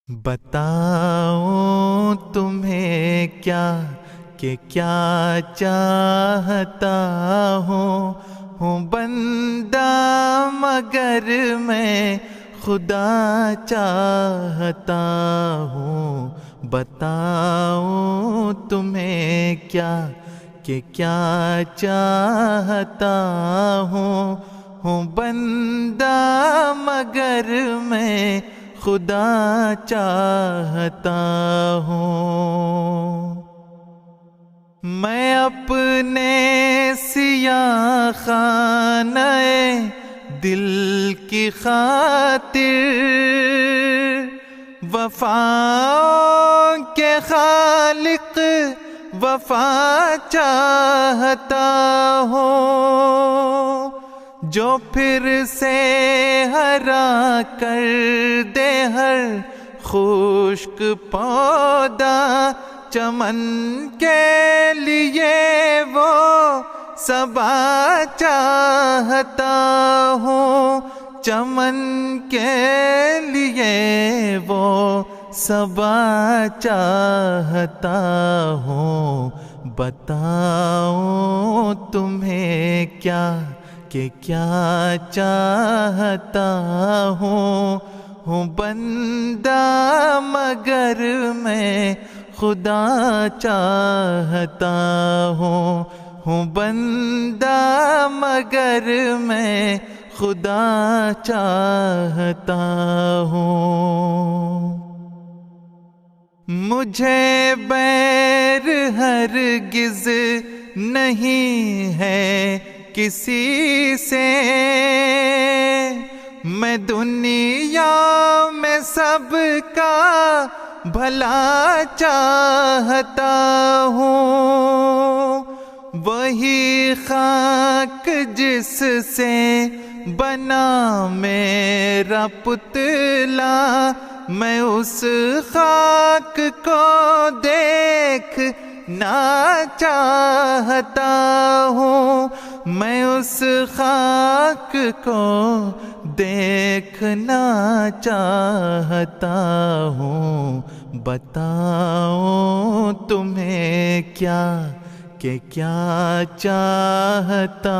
بتاؤں تمہیں کیا کہ کیا چاہتا ہوں بندہ مگر میں خدا چاہتا ہوں۔ بتاؤں تمہیں کیا کہ کیا چاہتا ہوں بندہ مگر میں خدا چاہتا ہوں۔ میں اپنے سیاہ خانہ دل کی خاطر وفا کے خالق وفا چاہتا ہوں، جو پھر سے ہرا کر دے ہر خشک پودا چمن کے لیے وہ صبا چاہتا ہوں، چمن کے لیے وہ صبا چاہتا ہوں۔ بتاؤں تمہیں کیا کہ کیا چاہتا ہوں بندہ مگر میں خدا چاہتا ہوں بندہ مگر میں خدا چاہتا ہوں۔ مجھے بیر ہرگز نہیں ہے کسی سے، میں دنیا میں سب کا بھلا چاہتا ہوں۔ وہی خاک جس سے بنا میرا پتلا، میں اس خاک کو دیکھنا چاہتا ہوں، میں اس خاک کو دیکھنا چاہتا ہوں۔ بتاؤں تمہیں کیا کہ کیا چاہتا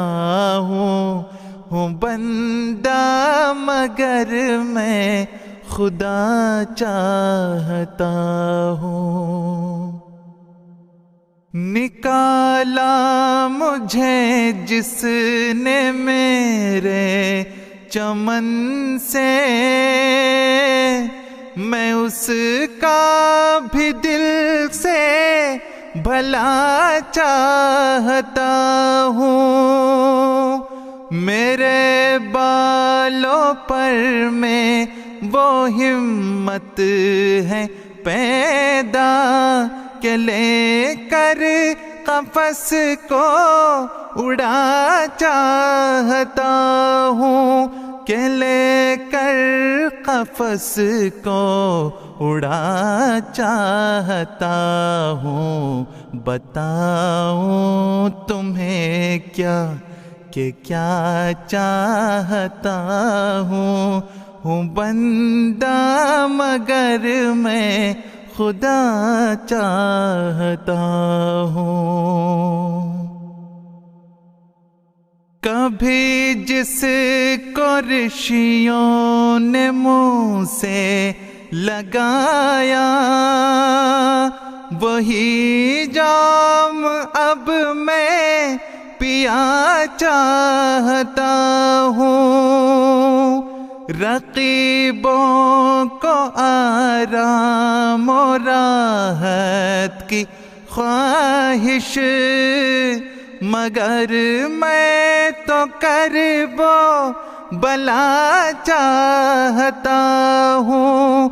ہوں بندہ مگر میں خدا چاہتا ہوں۔ نکالا مجھے جس نے میرے چمن سے، میں اس کا بھی دل سے بھلا چاہتا ہوں۔ میرے بالوں پر میں وہ ہمت ہے پیدا کہ لے کر قفس کو اڑا چاہتا ہوں، کہ لے کر قفس کو اڑا چاہتا ہوں۔ بتاؤں تمہیں کیا کہ کیا چاہتا ہوں بندہ مگر میں خدا چاہتا ہوں۔ کبھی جس کو رشیوں نے منہ سے لگایا، وہی جام اب میں پیا چاہتا ہوں۔ رقیبوں کو آرام و راحت کی خواہش، مگر میں تو کرب و بلا چاہتا ہوں،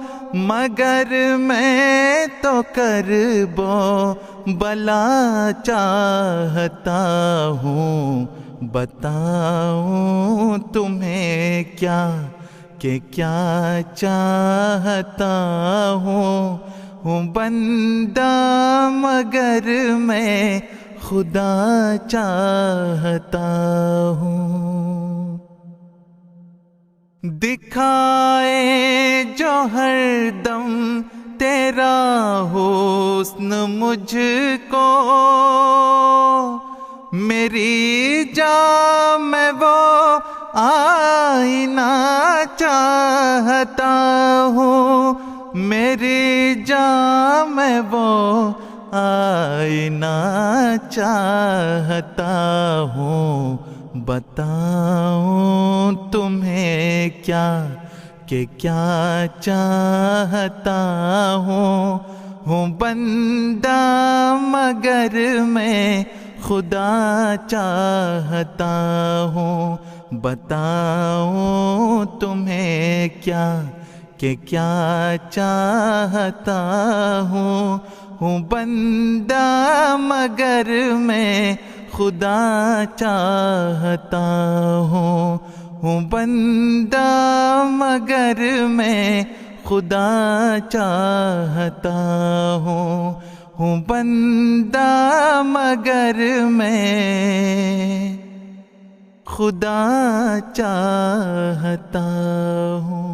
مگر میں تو کرب و بلا چاہتا ہوں۔ بتاؤں تمہیں کیا کہ کیا چاہتا ہوں بندہ مگر میں خدا چاہتا ہوں۔ دکھائے جو ہر دم تیرا حسن مجھ کو، میری جان میں وہ آئینہ چاہتا ہوں، میری جان میں وہ آئینہ چاہتا ہوں۔ بتاؤں تمہیں کیا کہ کیا چاہتا ہوں بندہ مگر میں خدا چاہتا ہوں۔ بتاؤں تمہیں کیا کہ کیا چاہتا ہوں بندہ مگر میں خدا چاہتا ہوں بندہ مگر میں خدا چاہتا ہوں بندہ مگر میں خدا چاہتا ہوں۔